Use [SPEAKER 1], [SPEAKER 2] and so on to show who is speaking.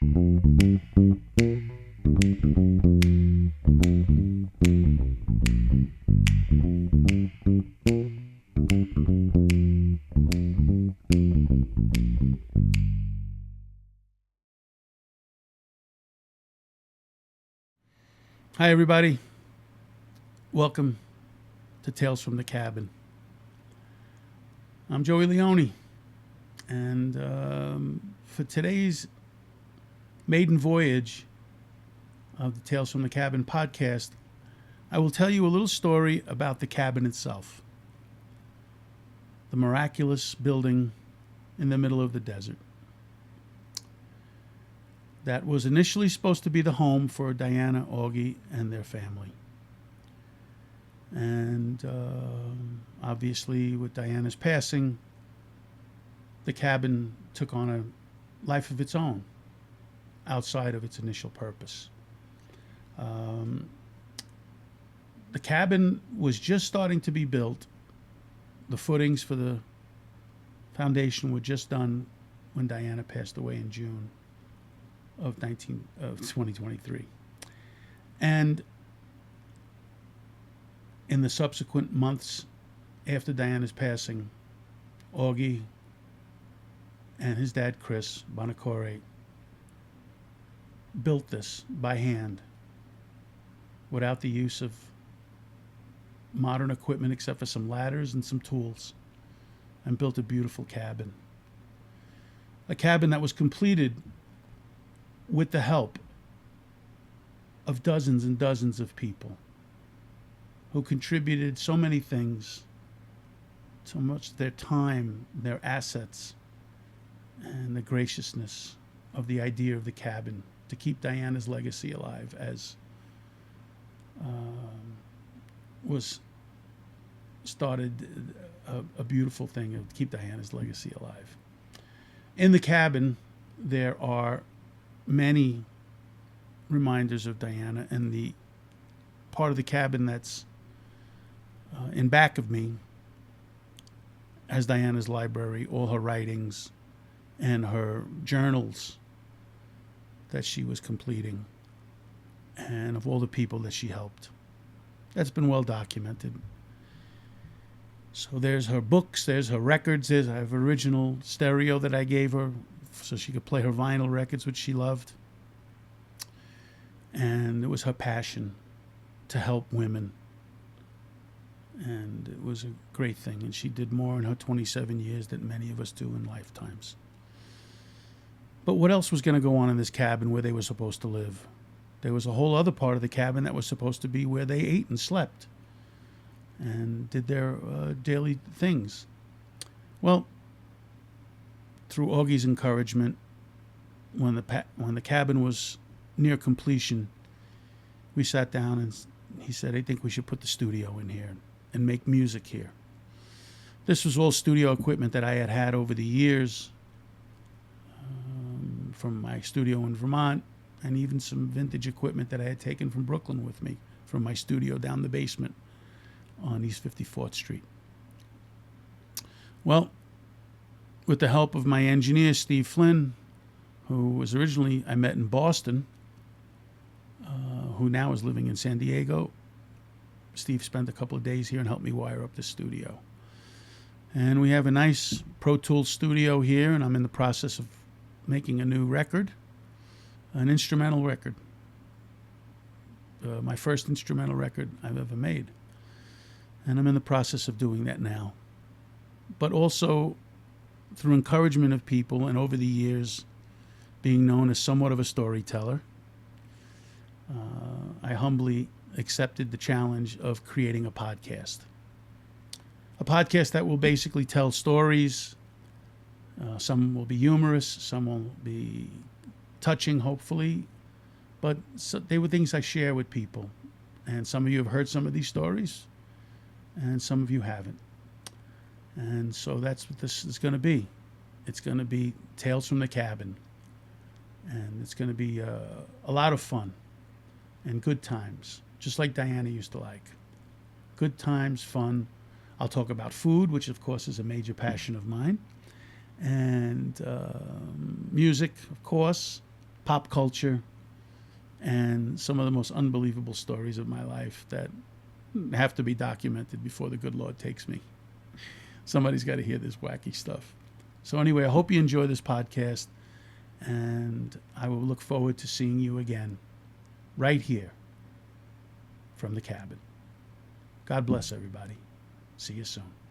[SPEAKER 1] Hi, everybody. Welcome to Tales from the Cabin. I'm Joey Leone, and for today's maiden voyage of the Tales from the Cabin podcast, I will tell you a little story about the cabin itself, the miraculous building in the middle of the desert. That was initially supposed to be the home for Diana, Augie, and their family. And obviously, with Diana's passing, the cabin took on a life of its own outside of its initial purpose. The cabin was just starting to be built. The footings for the foundation were just done when Diana passed away in June of 2023. And in the subsequent months after Diana's passing, Augie and his dad, Chris Bonacore, built this by hand without the use of modern equipment except for some ladders and some tools, and built a beautiful cabin. A cabin that was completed with the help of dozens and dozens of people who contributed so many things, so much their time, their assets, and the graciousness of the idea of the cabin to keep Diana's legacy alive, as was started a beautiful thing to keep Diana's legacy alive. In the cabin, there are many reminders of Diana, and the part of the cabin that's in back of me has Diana's library, all her writings and her journals that she was completing, and of all the people that she helped. That's been well documented. So there's her books, there's her records, there's her original stereo that I gave her so she could play her vinyl records, which she loved. And it was her passion to help women. And it was a great thing. And she did more in her 27 years than many of us do in lifetimes. But what else was going to go on in this cabin where they were supposed to live? There was a whole other part of the cabin that was supposed to be where they ate and slept and did their daily things. Well, through Augie's encouragement, when the cabin was near completion, we sat down and he said, "I think we should put the studio in here and make music here." This was all studio equipment that I had over the years, from my studio in Vermont, and even some vintage equipment that I had taken from Brooklyn with me from my studio down the basement on East 54th Street. Well, with the help of my engineer, Steve Flynn, who was originally I met in Boston, who now is living in San Diego, Steve spent a couple of days here and helped me wire up the studio. And we have a nice Pro Tools studio here, and I'm in the process of making a new record, an instrumental record, my first instrumental record I've ever made. And I'm in the process of doing that now. But also, through encouragement of people and over the years, being known as somewhat of a storyteller, I humbly accepted the challenge of creating a podcast. A podcast that will basically tell stories. Some will be humorous, some will be touching, hopefully, but they were things I share with people. And some of you have heard some of these stories, and some of you haven't. And so that's what this is going to be. It's going to be Tales from the Cabin. And it's going to be a lot of fun and good times, just like Diana used to like. Good times, fun. I'll talk about food, which of course is a major passion of mine. And music, of course, pop culture, and some of the most unbelievable stories of my life that have to be documented before the good Lord takes me. Somebody's got to hear this wacky stuff. So anyway, I hope you enjoy this podcast, and I will look forward to seeing you again right here from the cabin. God bless everybody. See you soon.